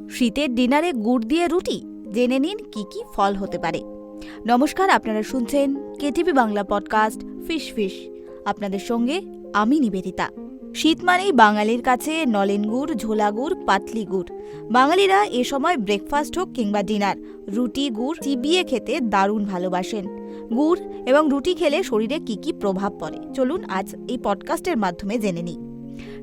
শীতের ডিনারে গুড় দিয়ে রুটি, জেনে নিন কি কি ফল হতে পারে। নমস্কার, আপনারা শুনছেন কেটিভি বাংলা পডকাস্ট ফিশ। আপনাদের সঙ্গে আমি নিবেদিতা। শীত মানেই বাঙালির কাছে নলেন গুড়, ঝোলা গুড়, পাতলি গুড়। বাঙালিরা এ সময় ব্রেকফাস্ট হোক কিংবা ডিনার, রুটি গুড় চিবিয়ে খেতে দারুণ ভালোবাসেন। গুড় এবং রুটি খেলে শরীরে কি কি প্রভাব পড়ে, চলুন আজ এই পডকাস্টের মাধ্যমে জেনে নিই।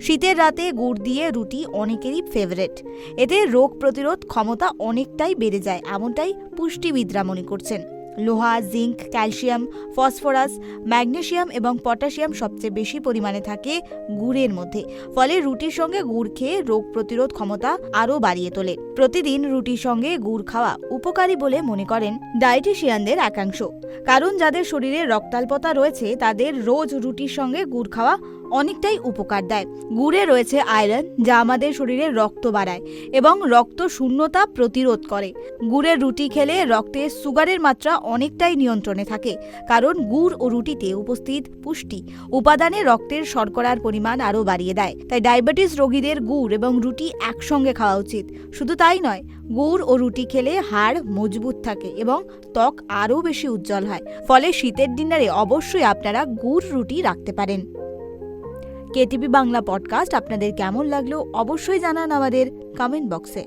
শীতের রাতে গুড় দিয়ে রুটি অনেকেরই ফেভারেট। এতে রোগ প্রতিরোধ ক্ষমতা অনেকটাই বেড়ে যায়, এমনটাই পুষ্টিবিদরা মনে করছেন। লোহা, জিঙ্ক, ক্যালসিয়াম, ফসফরাস, ম্যাগনেসিয়াম এবং পটাশিয়াম সবচেয়ে বেশি পরিমাণে থাকে গুড়ের মধ্যে। ফলে রুটির সঙ্গে গুড় খেয়ে রোগ প্রতিরোধ ক্ষমতা আরও বাড়িয়ে তোলে। প্রতিদিন রুটির সঙ্গে গুড় খাওয়া উপকারী বলে মনে করেন ডায়েটিশিয়ানদের একাংশ। কারণ যাদের শরীরে রক্তাল্পতা রয়েছে তাদের রোজ রুটির সঙ্গে গুড় খাওয়া অনেকটাই উপকার দেয়। গুড়ে রয়েছে আয়রন, যা আমাদের শরীরে রক্ত বাড়ায় এবং রক্ত শূন্যতা প্রতিরোধ করে। গুড়ের রুটি খেলে রক্তে সুগারের মাত্রা অনেকটাই নিয়ন্ত্রণে থাকে, কারণ গুড় ও রুটিতে উপস্থিত পুষ্টি উপাদানে রক্তের শর্করার পরিমাণ আরও বাড়িয়ে দেয়। তাই ডায়াবেটিস রোগীদের গুড় এবং রুটি একসঙ্গে খাওয়া উচিত। শুধু তাই নয়, গুড় ও রুটি খেলে হাড় মজবুত থাকে এবং ত্বক আরও বেশি উজ্জ্বল হয়। ফলে শীতের ডিনারে অবশ্যই আপনারা গুড় রুটি রাখতে পারেন। কেটিভি বাংলা পডকাস্ট আপনাদের কেমন লাগলো অবশ্যই জানান আমাদের কমেন্ট বক্সে।